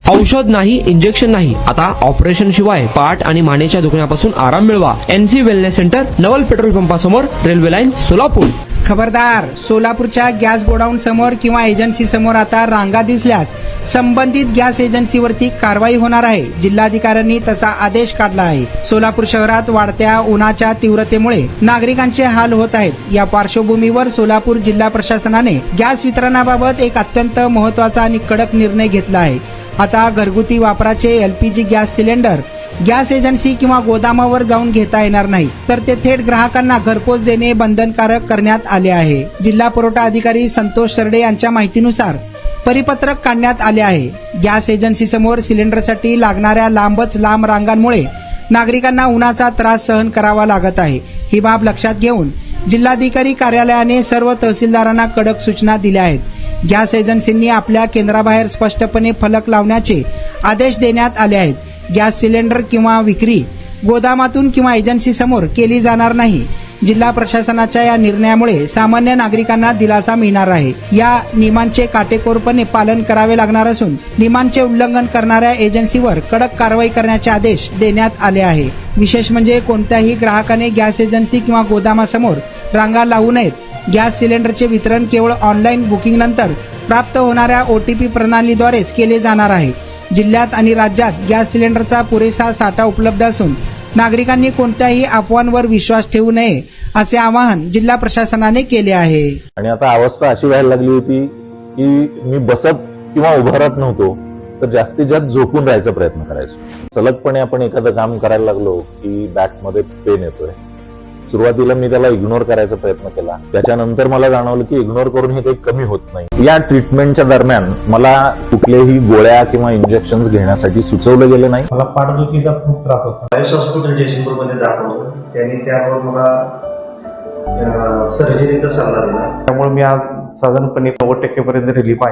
औषध नाही, इंजेक्शन नाही, आता ऑपरेशन शिवाय पाठ आणि मानेच्या दुखण्यापासून आराम मिळवा. NC वेलनेस सेंटर, नवल पेट्रोल पंपासमोर, रेल्वे लाईन, सोलापूर. खबरदार, सोलापूरच्या गॅस गोडाऊन समोर किंवा एजन्सी समोर आता रांगा दिसल्यास संबंधित गॅस एजन्सीवरती कारवाई होणार आहे. जिल्हाधिकाऱ्यांनी तसा आदेश काढला आहे. सोलापूर शहरात वाढत्या उन्हाच्या तीव्रतेमुळे नागरिकांचे हाल होत आहेत. या पार्श्वभूमीवर सोलापूर जिल्हा प्रशासनाने गॅस वितरणाबाबत एक अत्यंत महत्त्वाचा आणि कडक निर्णय घेतला आहे. आता घरगुती वापराचे LPG gas cylinder gas agency किंवा गोदामावर जाऊन घेता येणार नाही, तर ते थेट ग्राहकांना घरपोच देणे बंधनकारक करण्यात आले आहे. जिल्हा पुरवठा अधिकारी संतोष सरडे यांच्या माहितीनुसार परिपत्रक काढण्यात आले आहे. गॅस एजन्सी समोर सिलेंडरसाठी लागणाऱ्या लांब रांगांमुळे नागरिकांना उन्हाचा त्रास सहन करावा लागत आहे. ही बाब लक्षात घेऊन जिल्हाधिकारी कार्यालयाने सर्व तहसीलदारांना कडक सूचना दिल्या आहेत. गॅस एजन्सींनी आपल्या केंद्राबाहेर स्पष्टपणे फलक लावण्याचे आदेश देण्यात आले आहेत. गॅस सिलेंडर किंवा विक्री गोदामातून किंवा एजन्सी समोर केली जाणार नाही. जिल्हा प्रशासनाच्या या निर्णयामुळे सामान्य नागरिकांना दिलासा मिळणार आहे. या नियमांचे काटेकोरपणे पालन करावे लागणार असून नियमांचे उल्लंघन करणाऱ्या एजन्सीवर कडक कारवाई करण्याचे आदेश देण्यात आले आहे. विशेष म्हणजे कोणत्याही ग्राहकाने गॅस एजन्सी किंवा गोदामासमोर रांगा लावू नयेत. गॅस सिलेंडरचे वितरण केवळ ऑनलाईन बुकिंग नंतर प्राप्त होणाऱ्या OTP प्रणालीद्वारेच केले जाणार आहे. जिल्ह्यात आणि राज्यात गॅस सिलेंडरचा पुरेसा साठा उपलब्ध असून नागरिकांनी कोणत्याही अफवांवर विश्वास ठेवू नये असे आवाहन जिल्हा प्रशासनाने केले आहे. आणि आता अवस्था अशी व्हायला लागली होती की मी बसत किंवा उभं राहत नव्हतो, तर जास्तीत जास्त झोपून राहायचा प्रयत्न करायचो. सलगपणे आपण एखादं काम करायला लागलो की बॅकमध्ये पेन येतोय. सुरुवातीला मी त्याला इग्नोर करायचा प्रयत्न केला. त्याच्यानंतर मला जाणवलं की इग्नोर करून हे काही कमी होत नाही. या ट्रीटमेंटच्या दरम्यान मला कुठलेही गोळ्या किंवा इंजेक्शन घेण्यासाठी सुचवलं गेलं नाही. मला पाठदुखीचा खूप त्रास होता. आयुष हॉस्पिटल जयसिंगपूरमध्ये दाखवलं. त्यांनी त्यावर मला सर्जरीचा सल्ला दिला. त्यामुळे मी आज साधारणपणे 90% रिलीफ आहे.